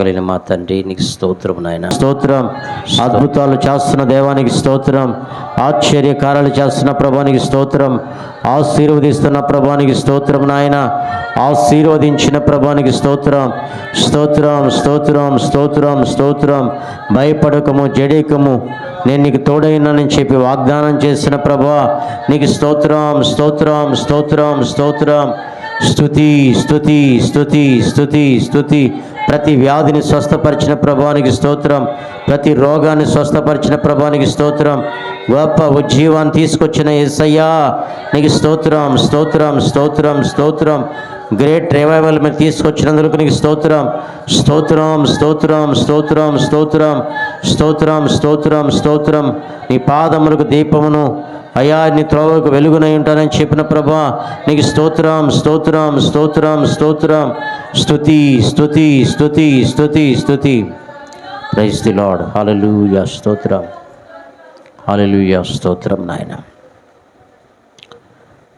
కలిగిన మా తండ్రి నీకు స్తోత్రం నాయన. స్తోత్రం. అద్భుతాలు చేస్తున్న దేవానికి స్తోత్రం. ఆశ్చర్యకారాలు చేస్తున్న ప్రభానికి స్తోత్రం. ఆశీర్వదిస్తున్న ప్రభానికి స్తోత్రం నాయన. ఆశీర్వదించిన ప్రభానికి స్తోత్రం. స్తోత్రం స్తోత్రం స్తోత్రం స్తోత్రం. భయపడకము, జడేకము, నేను నీకు తోడైనానని చెప్పి వాగ్దానం చేసిన ప్రభా నీకు స్తోత్రం స్తోత్రం స్తోత్రం స్తోత్రం. స్తుతి స్తుతి స్తుతి స్తుతి స్తుతి. ప్రతి వ్యాధిని స్వస్థపరిచిన ప్రభానికి స్తోత్రం. ప్రతి రోగాన్ని స్వస్థపరిచిన ప్రభానికి స్తోత్రం. గొప్ప ఉజ్జీవాన్ని తీసుకొచ్చిన యేసయ్యా నీకు స్తోత్రం స్తోత్రం స్తోత్రం స్తోత్రం. గ్రేట్ రివైవల్ మీరు తీసుకొచ్చినందుకు నీకు స్తోత్రం స్తోత్రం స్తోత్రం స్తోత్రం స్తోత్రం స్తోత్రం స్తోత్రం స్తోత్రం. నీ పాదములకు దీపమును అయా, నీ త్రోవకు వెలుగునై ఉంటానని చెప్పిన ప్రభా నీకు స్తోత్రం స్తోత్రం స్తోత్రం స్తోత్రం. స్తుతి స్తుతి స్తుతి స్తుతి స్తుతి. Praise the Lord. హల్లెలూయా. స్తోత్రం. హల్లెలూయా. స్తోత్రం నాయన.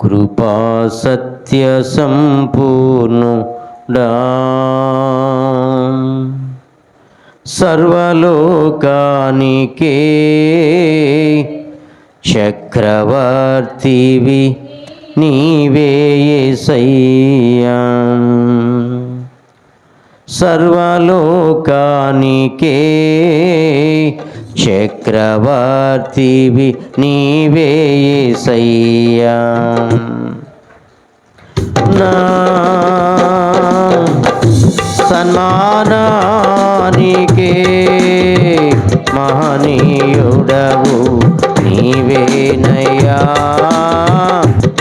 కృపా సత్య సంపూర్ణుడా సర్వలోకానికే చక్రవర్తివి నీవే యేసయ్యా. సర్వలోకానికే చక్రవర్తివి నీవే యేసయ్యా. నా సన్మానానికే మహనీయుడవు నీవేనయ్యా.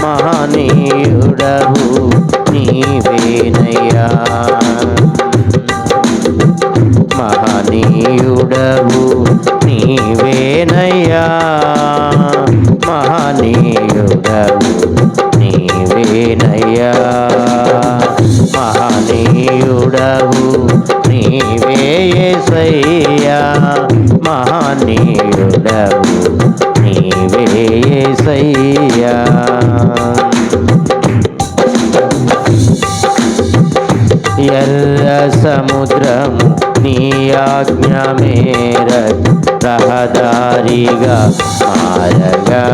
మహనీయుడవు నీవేనయ్యా. మహనీయుడవు నీవేనయ్యా. మహనీయుడవు నీవేనయ్యా. మహనీయుడవు నీవే యేసయ్యా. మహనీయుడవు నీవే యేసయ్యా. ఎర్ర సముద్రము నీ ఆజ్ఞ మేరకు రహదారిగా మారగా.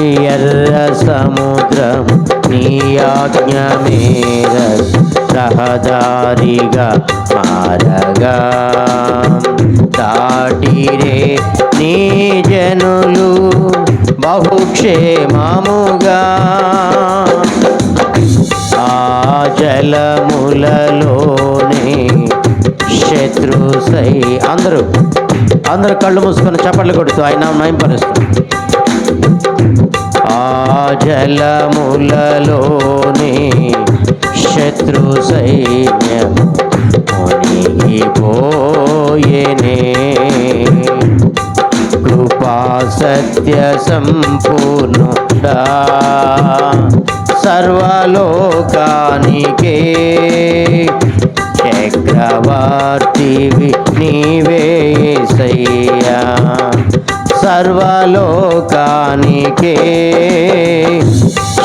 ఎర్ర సముద్రం నీ ఆజ్ఞ మేరకు రహదారిగా మారగా. దాటిరే నీ జనులు బహుక్షేమముగా. ఆ జలములలోనే శత్రుసై. అందరూ కళ్ళు మూసుకొని చప్పట్లు కొడుతూ ఆయన మహింపరుస్తారు. ఆ జలములలోనే శత్రు సైన్యం మునిగిపోయేనే. కృపా సత్య సంపూర్ణుడా సర్వలోకానికే చక్రవర్తివి నీవే యేసయ్యా. సర్వలోకానికే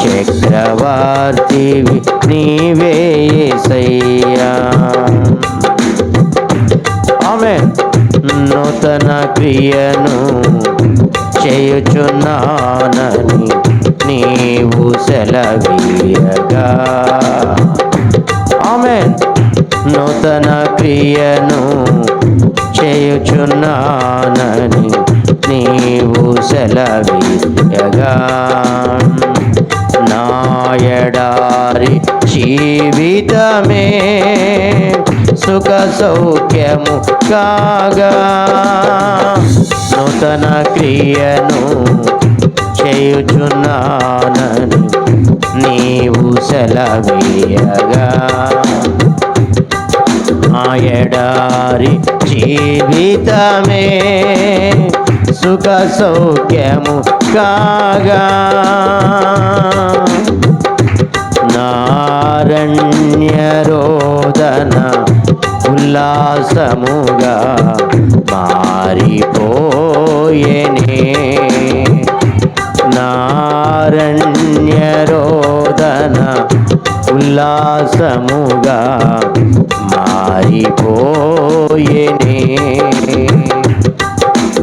చక్రవర్తివి నీవే యేసయ్యా. ఆమేన్. నూతన క్రియను చేయుచున్నానని నీవు సెలవీయగా. ఆమేన్. నూతన క్రియను చేయుచున్నానని నీవు సెలవీయగా. నా ఎడారి జీవితమే సుఖ సౌఖ్యము కాగా. నూతన క్రియను చేయుచున్నానని నీవు సెలవీయగా. ఆ ఎడారి జీవితమే సుఖ సౌఖ్యము కాగా. నారణ్య రోదన ఉల్లాసముగా మారిపోయేనే. నా రోదన ఉల్లాసముగా మారిపోయేనే.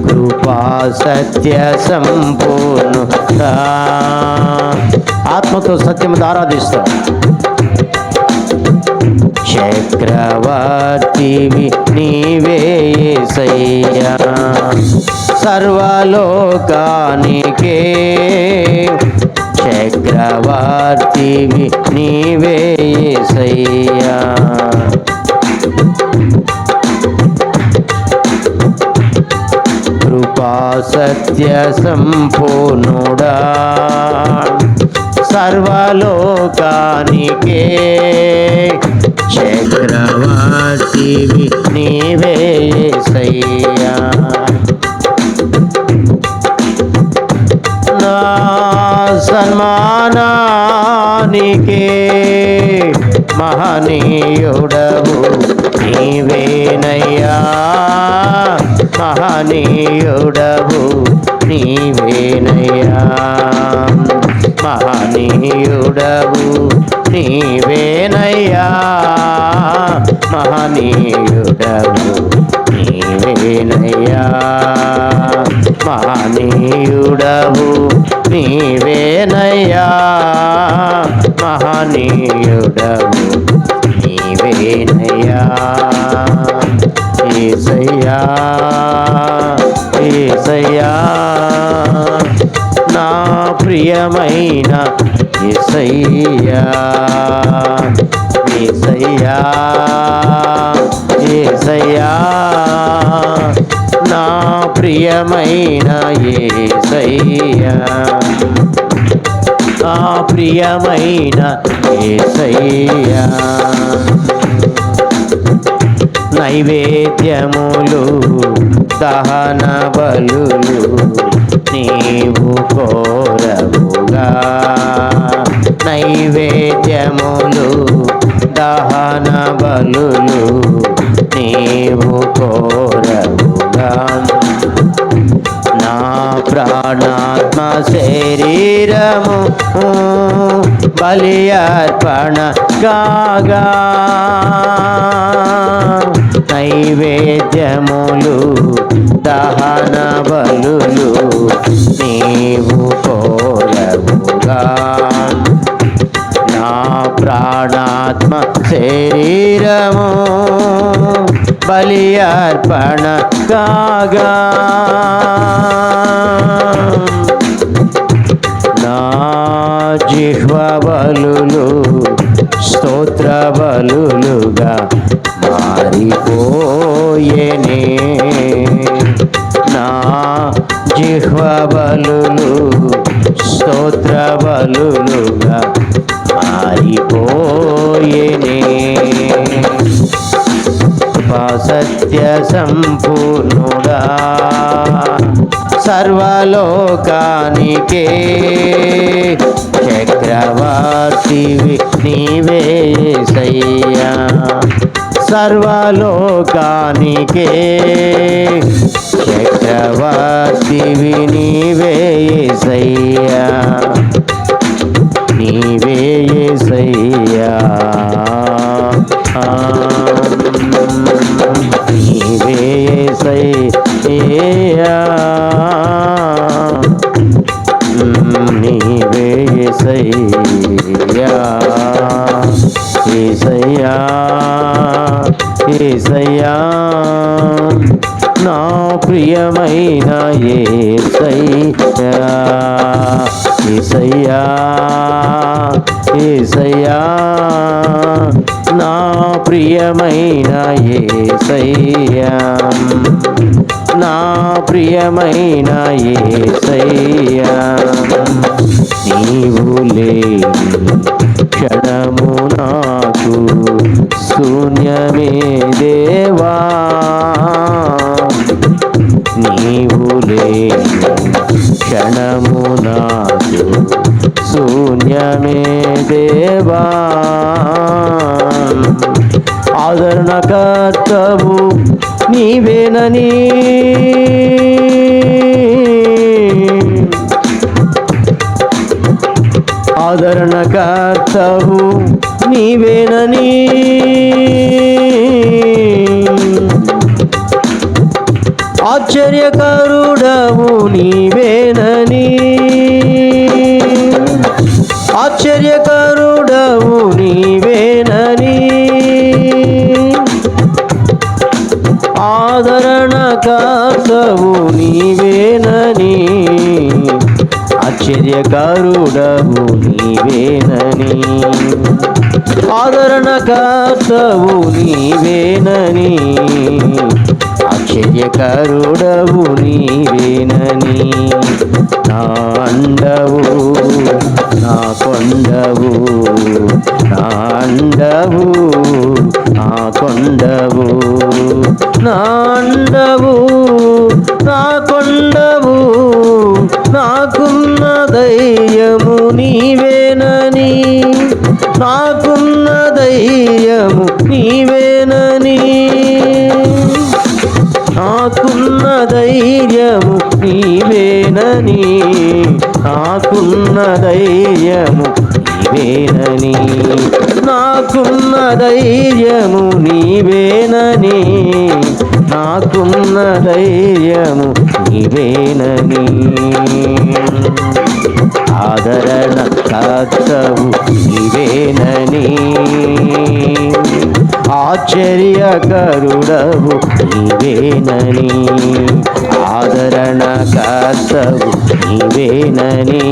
కృపా సత్య సంపూర్ణ ఆత్మతో సత్యముతో ఆరాధిస్తాం. చక్రవర్తివి నీవే యేసయ్యా, సర్వలోకానికే చక్రవర్తివి నీవే యేసయ్యా. కృపా సత్య సంపూర్ణుడా, సర్వలోకానికే చక్రవర్తివి నీవే యేసయ్యా. నా సన్మానానికే మహనీయుడవు నీవేనయ్యా, మహనీయుడవు నీవేనయ్యా, మహనీయుడవు నీవేనయ్యా, మహనీయుడవు నీవేనయ్యా, మహనీయుడవు నీవేనయ్యా, మహనీయుడవు నీవేనయ్యా. యేసయ్యా యేసయ్యా నా ప్రియమైన యేసయ్యా, యేసయ్యా యేసయ్యా నా ప్రియమైన యేసయ్యా, నా ప్రియమైన యేసయ్యా. నైవేద్యములు దహన బలులు నీవు కోరవుగా, నైవేద్యములు దహన బలులు నీవు కోరవుగా. నా ప్రాణాత్మ శరీరము బలి అర్పణ కాగా, నైవేద్యములు దహన బలులు నీవు కోరవుగా. నా ప్రాణాత్మ శరీరము బలి అర్పణ కాగా, నా జిహ్వ బలులు స్తోత్ర బలులుగా మారిపోయేనే. నా జిహ్వ బలులు స్తోత్ర బలులుగా మారిపోయేనే. సత్య సంపూర్ణుడా, సర్వలోకానికే చక్రవర్తివి నీవే యేసయ్యా, సర్వలోకానికే చక్రవర్తివి నీవే యేసయ్యా, నీవే యేసయ్యా, నీవే యేసయ్యా, నీవే యేసయ్యా. యేసయ్యా యేసయ్యా నా ప్రియమైన యేసయ్యా, యేసయ్యా యేసయ్యా నా ప్రియమైన యేసయ్యా, నా ప్రియమైన యేసయ్యా. నీవు లేని క్షణము నాకు శూన్యమే దేవా, నీవు లేని క్షణము నాకు శూన్యమే దేవా. ఆదరణకర్తవు నీవేనని ఆదరణకర్తవు నీవేనని, ఆశ్చర్యకరుడవు నీవేనని, ఆశ్చర్యకరుడవు నీవేనని, ఆదరణకర్తవు నీవేనని, ఆశ్చర్యకరుడవు నీవేనని, ఆదరణకర్తవు నీవేనని, ఆశ్చర్యకరుడవు నీవేనని, నా అండవు నా కొండవు, నా అండవు నా కొండవు, నా అండవు నా కొండవు, నాకున్న ధైర్యము నీవేనని, నాకున్న ధైర్యము నీవేనని, నాకున్న ధైర్యము నీవేనని, నాకున్న ధైర్యము నీవేనని, నాకున్న ధైర్యము నీవేనని, నాకున్న ధైర్యము నీవేనని, ఆదరణకర్తవు నీవేనని, ఆశ్చర్యకరుడవు నీవేనని, ఆదరణకర్తవు నీవేనని,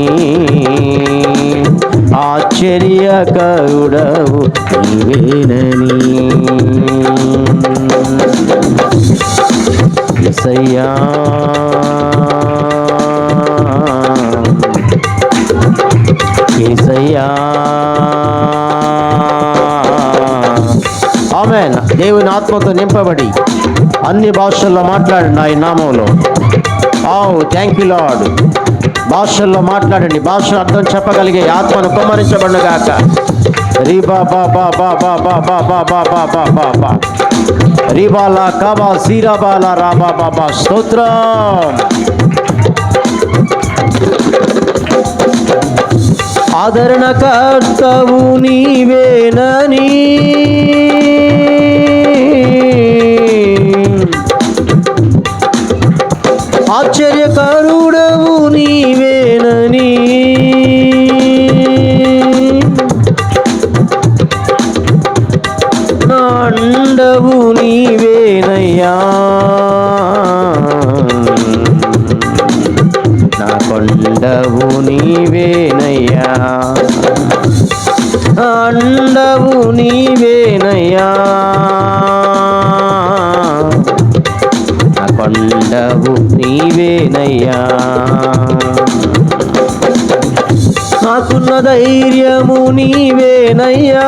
ఆశ్చర్యకరుడవు నీవేనని. యేసయ్యా యేసయ్యా, ఆమేన్. దేవుని ఆత్మతో నింపబడి అన్ని భాషల్లో మాట్లాడండి ఆయన నామంలో. Thank you lord. భాషల్లో మాట్లాడండి, భాష అర్థం చెప్పగలిగే ఆత్మను కుమ్మరించబడును గాక. రీబా బా బా బా బా బా బా బా బా బా బా బా బా రీబాలా కాబా సీరాబాలా రాబా బాబా. స్తోత్రం. ఆదరణకర్తవు నీవేనని, ఆశ్చర్యకరుడవు నీవేనని, నా అండవు నీవేనయ్యా, నా కొండవు నీవేనయ్యా, నా అండవు నీవేనయ్యా, నా కొండవు నీవేనయ్యా, నాకున్న ధైర్యము నీవేనయ్యా,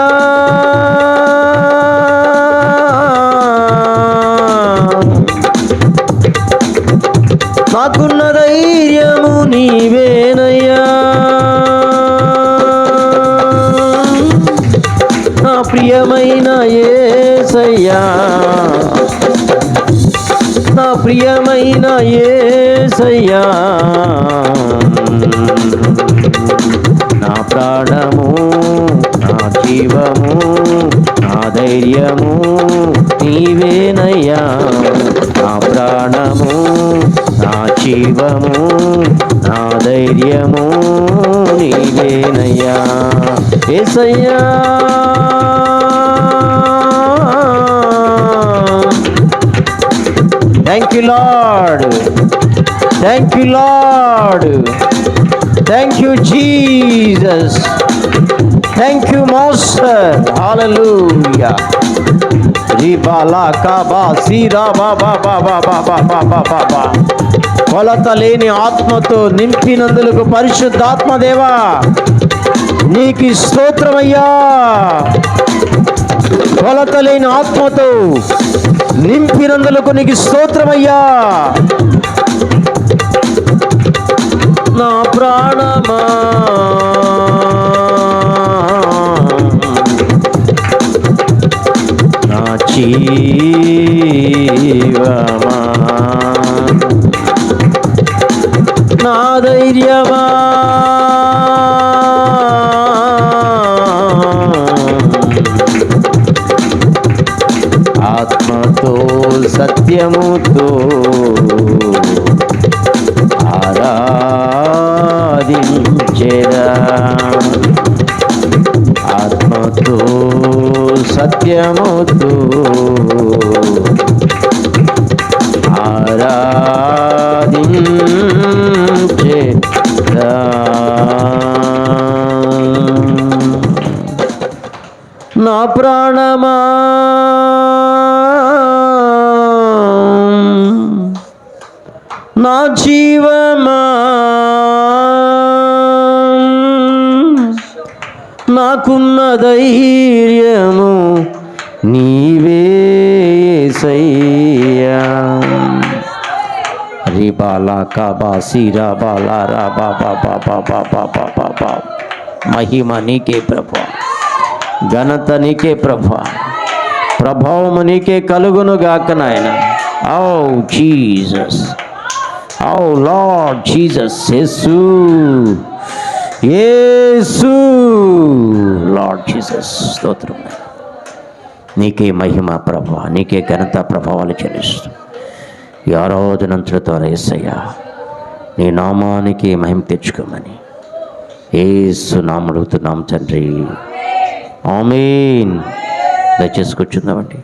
నాకున్న ధైర్యము నీవేనయ్యా, నా ప్రియమైన యేసయ్యా, నా ప్రియమైన యేసయ్యా, నా ప్రాణము నా జీవము నా ధైర్యము నీవేనయ్యా, నా ప్రాణము నా జీవము నా ధైర్యము నీవేనయ్యా. యేసయ్యా thank you Lord, thank you Lord, thank you Jesus, thank you master. Hallelujah. రీబాలా కాబా సీరా బాబా బాబా బాబా బాబా బాబా. కొలత లేని ఆత్మతో నింపినందులకు పరిశుద్ధాత్మదేవా నీకు స్తోత్రమయ్యా. కొలత లేని ఆత్మతో నింపినందులకు నీకు స్తోత్రమయ్యా. నా ప్రాణమా నా జీవమా నా ధైర్యమా ఆత్మతో సత్యముతో ఆరాధించెదా. ఆత్మతో సత్యముతో ఆరాధించెదా. నా ప్రాణమా నా జీవమా నాకున్న ధైర్యము నీవే యేసయ్యా. రే బాలా కాబా సిరా బాలా రా బాబా బాబా బాబా బాబా బాబా. మహిమ నీకే ప్రభా, ఘనత నీకే ప్రభా, ప్రభావము నీకే కలుగును గాక నాయన. ఓ జీసస్, ఓ లార్డ్ జీసస్, యేసు యేసు, లార్డ్ జీసస్ స్తోత్రం. నీకే మహిమ ప్రభా, నీకే ఘనత ప్రభావాలు చెల్లిస్తూ ఈ ఆరాధనంతటి ద్వారా యేసయ్యా నీ నామానికి మహిమ తెచ్చుకోమని యేసు నామములో అడుగుతున్నాం తండ్రి, ఆమేన్. దయచేసి కూర్చుందామండి.